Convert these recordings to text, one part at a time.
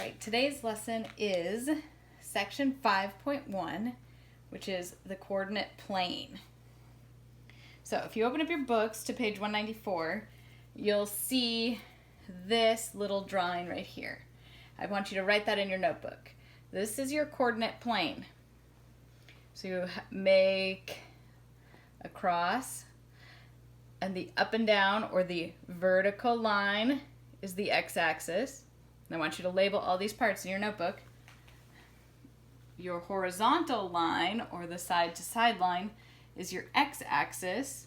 right, today's lesson is section 5.1, which is the coordinate plane. So if you open up your books to page 194, you'll see this little drawing right here. I want you to write that in your notebook. This is your coordinate plane. So you make a cross, and the up and down, or the vertical line, is the x-axis. I want you to label all these parts in your notebook. Your horizontal line, or the side-to-side line, is your x-axis,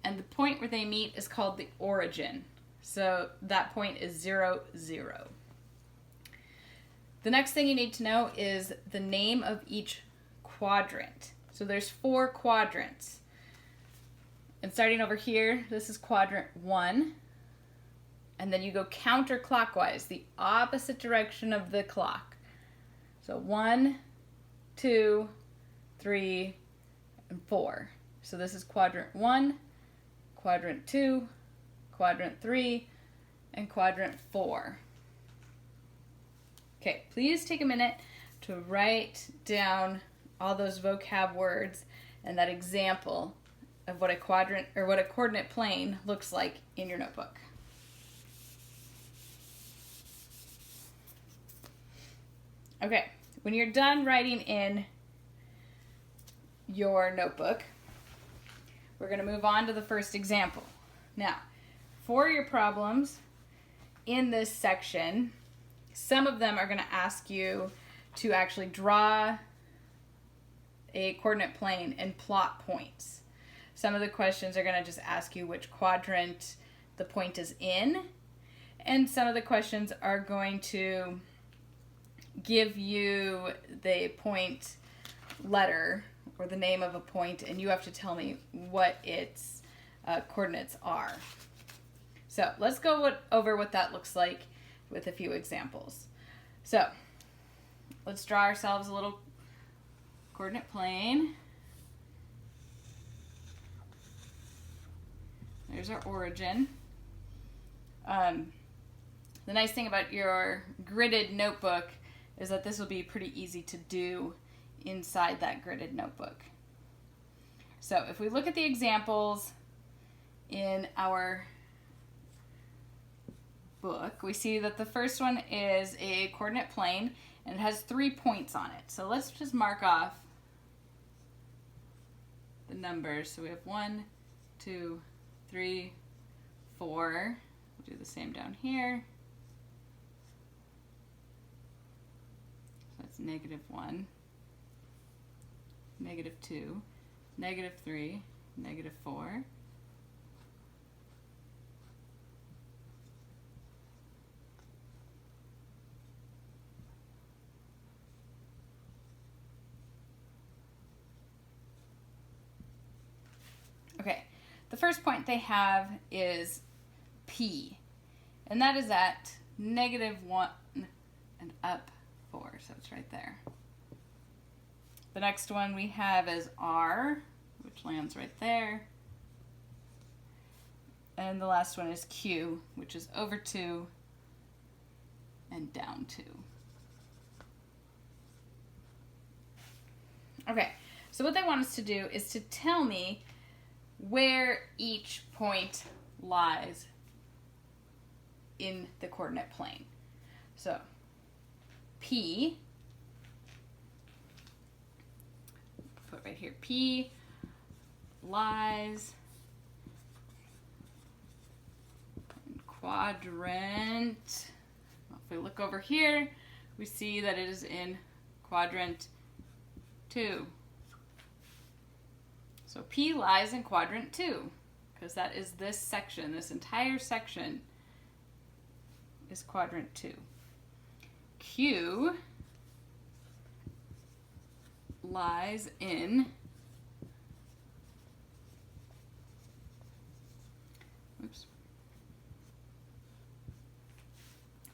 and the point where they meet is called the origin. So that point is 0, 0. The next thing you need to know is the name of each quadrant. So there's 4 quadrants. And starting over here, this is quadrant 1. And then you go counterclockwise, the opposite direction of the clock. So 1, 2, 3, and 4. So this is quadrant 1, quadrant 2, quadrant 3, and quadrant 4. Okay, please take a minute to write down all those vocab words and that example of what a quadrant or what a coordinate plane looks like in your notebook. Okay, when you're done writing in your notebook, we're going to move on to the first example. Now, for your problems in this section, some of them are going to ask you to actually draw a coordinate plane and plot points. Some of the questions are going to just ask you which quadrant the point is in, and some of the questions are going to give you the point letter or the name of a point, and you have to tell me what its coordinates are. So let's go over what that looks like with a few examples. So let's draw ourselves a little coordinate plane. There's our origin. The nice thing about your gridded notebook is that this will be pretty easy to do inside that gridded notebook. So if we look at the examples in our book, we see that the first one is a coordinate plane and it has 3 points on it. So let's just mark off the numbers. So we have 1, 2, 3, 4. We'll do the same down here. So that's -1, -2, -3, -4. Okay, the first point they have is P, and that is at -1 and up 4, so it's right there. The next one we have is R, which lands right there. And the last one is Q, which is over 2 and down 2. Okay, so what they want us to do is to tell me where each point lies in the coordinate plane. So P, put right here, P lies in quadrant, well, if we look over here, we see that it is in quadrant 2. So P lies in quadrant 2, because that is this section. This entire section is quadrant 2. Q lies in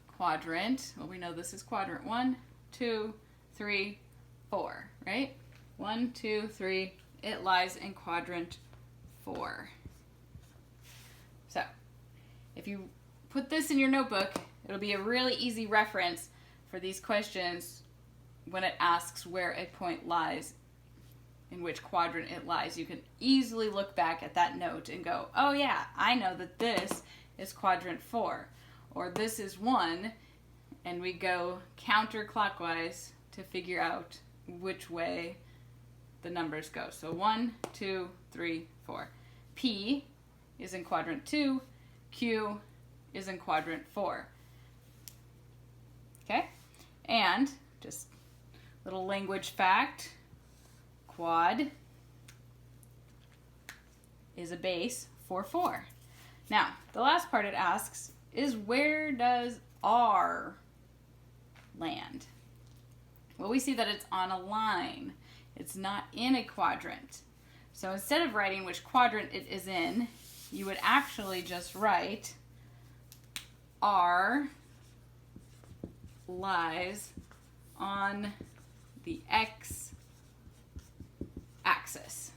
quadrant, well, we know this is quadrant 1, 2, 3, 4, right? 1, 2, 3, it lies in quadrant 4. So if you put this in your notebook, It'll be a really easy reference for these questions when it asks where a point lies, in which quadrant it lies. You can easily look back at that note and go, oh yeah, I know that this is quadrant 4, or this is 1, and we go counterclockwise to figure out which way the numbers go. So 1, 2, 3, 4. P is in quadrant 2, Q is in quadrant 4. Okay? And just little language fact, quad is a base for 4. Now, the last part it asks is, where does R land? Well, we see that it's on a line. It's not in a quadrant. So instead of writing which quadrant it is in, you would actually just write R lies on the X axis.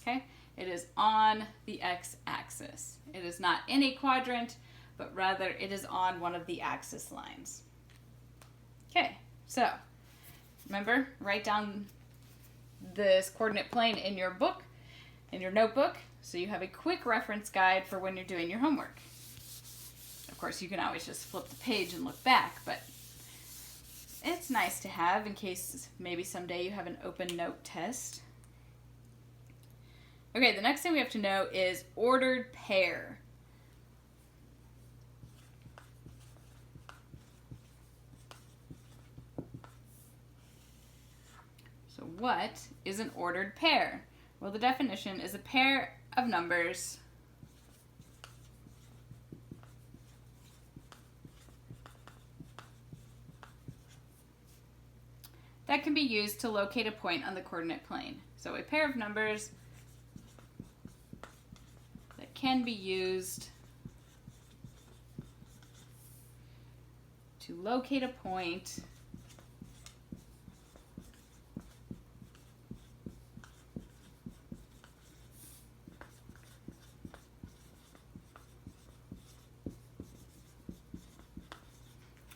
Okay? It is on the X axis. It is not in a quadrant, but rather it is on one of the axis lines. Okay, so remember, write down this coordinate plane in your book, in your notebook, so you have a quick reference guide for when you're doing your homework. Of course, you can always just flip the page and look back, but it's nice to have in case maybe someday you have an open note test. Okay, the next thing we have to know is ordered pair. So what is an ordered pair? Well, the definition is a pair of numbers that can be used to locate a point on the coordinate plane. So a pair of numbers that can be used to locate a point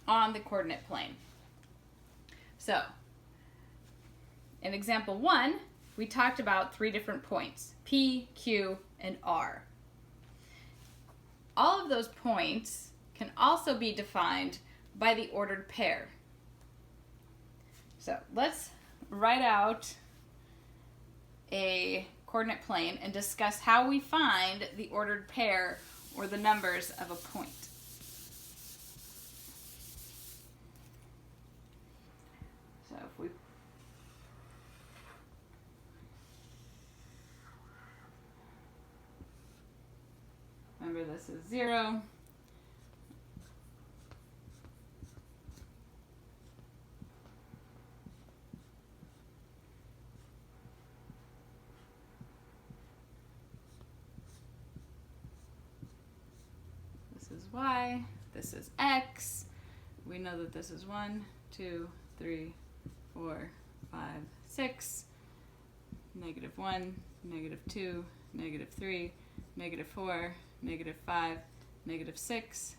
on the coordinate plane. So, in example 1, we talked about 3 different points, P, Q, and R. All of those points can also be defined by the ordered pair. So, let's write out a coordinate plane and discuss how we find the ordered pair or the numbers of a point. So if we remember, this is 0. This is y. This is x. We know that this is 1, 2, 3, 4, 5, 6, -1, -2, -3, -4, -5, -6.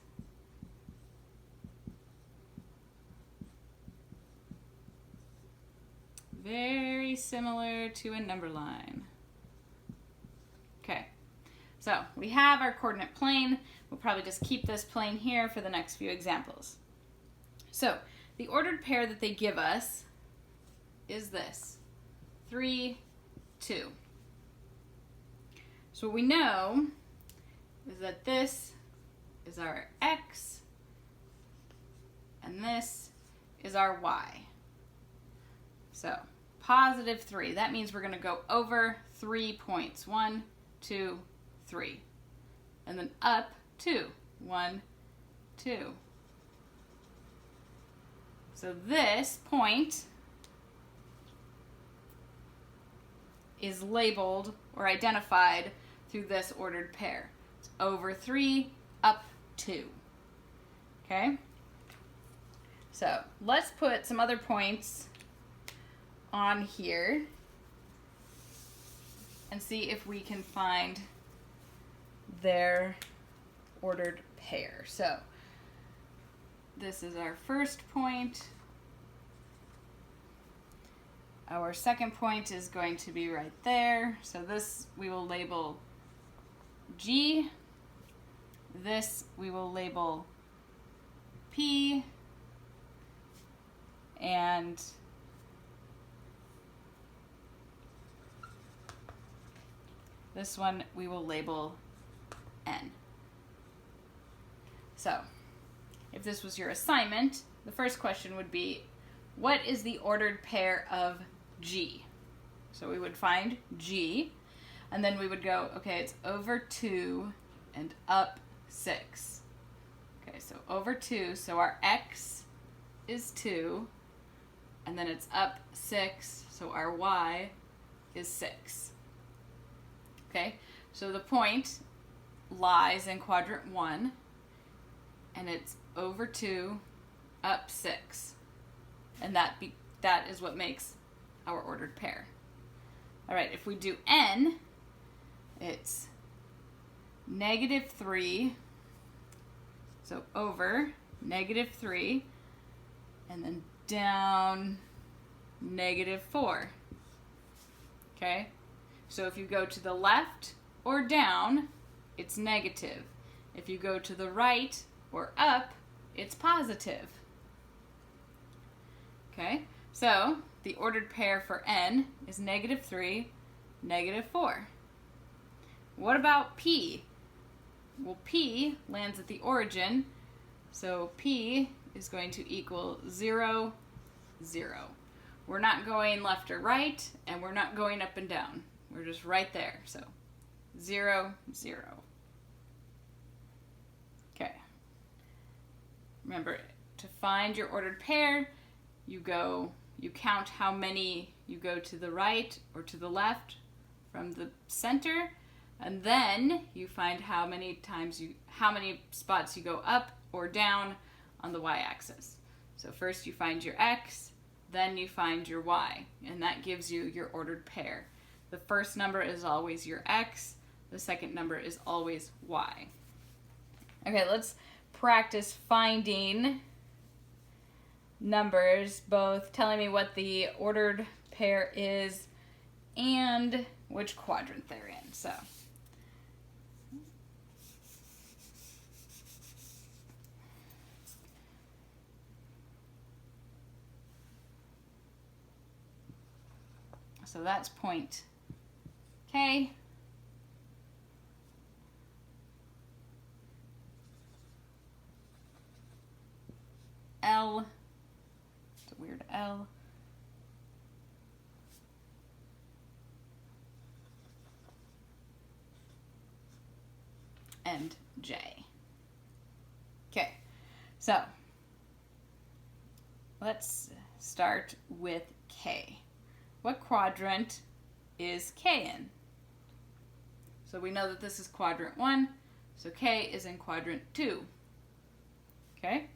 Very similar to a number line. Okay, so we have our coordinate plane. We'll probably just keep this plane here for the next few examples. So the ordered pair that they give us is this, 3, 2. So what we know is that this is our x and this is our y. So +3, that means we're going to go over 3 points. 1, 2, 3. And then up 2. 1, 2. So this point is labeled or identified through this ordered pair. It's over 3, up 2. Okay? So let's put some other points on here and see if we can find their ordered pair. So this is our first point. Our second point is going to be right there. So this we will label G. This we will label P. And this one we will label N. So, if this was your assignment, the first question would be, what is the ordered pair of G? So we would find G, and then we would go, okay, it's over 2 and up 6. Okay, so over 2, so our X is 2, and then it's up 6, so our Y is 6. Okay, so the point lies in quadrant 1, and it's over 2, up 6. And that is what makes our ordered pair. All right, if we do N, it's -3, so over -3, and then down -4. Okay, so if you go to the left or down, it's negative. If you go to the right or up, it's positive. Okay, so the ordered pair for N is -3, -4. What about P? Well, P lands at the origin, so P is going to equal 0, 0. We're not going left or right, and we're not going up and down. We're just right there, so 0, 0. Okay. Remember, to find your ordered pair, you count how many you go to the right or to the left from the center, and then you find how many spots you go up or down on the y-axis. So first you find your X, then you find your Y, and that gives you your ordered pair. The first number is always your X, the second number is always Y. Okay, let's practice finding numbers, both telling me what the ordered pair is and which quadrant they're in. So that's point K. L. It's a weird L. And J. Okay, so let's start with K. What quadrant is K in? So we know that this is quadrant 1, so K is in quadrant 2. Okay?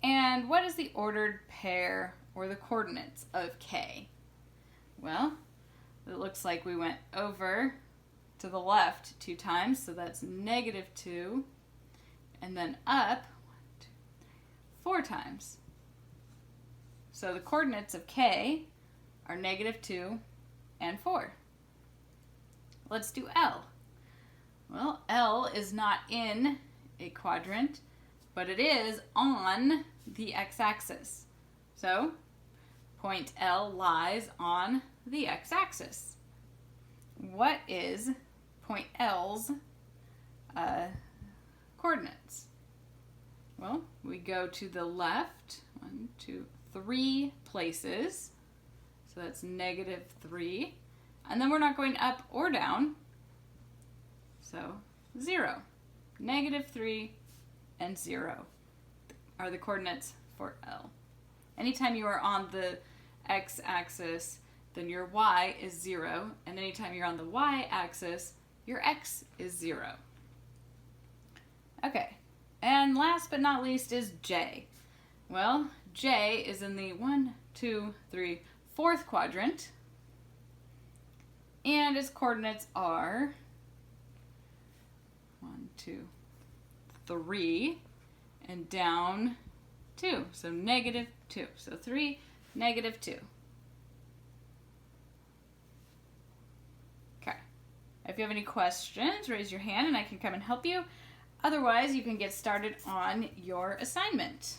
And what is the ordered pair or the coordinates of K? Well, it looks like we went over to the left 2 times, so that's -2, and then up 4 times. So the coordinates of K are -2 and 4. Let's do L. Well, L is not in a quadrant, but it is on the x-axis. So, point L lies on the x-axis. What is point L's coordinates? Well, we go to the left 1, 2, 3 places. So that's -3. And then we're not going up or down. So 0. -3 and 0 are the coordinates for L. Anytime you are on the x-axis, then your y is 0. And anytime you're on the y-axis, your x is 0. Okay. And last but not least is J. Well, J is in the 1, 2, 3, 4th quadrant, and its coordinates are 1, 2, 3, and down 2. So negative 2. So 3, negative 2. Okay. If you have any questions, raise your hand and I can come and help you. Otherwise, you can get started on your assignment.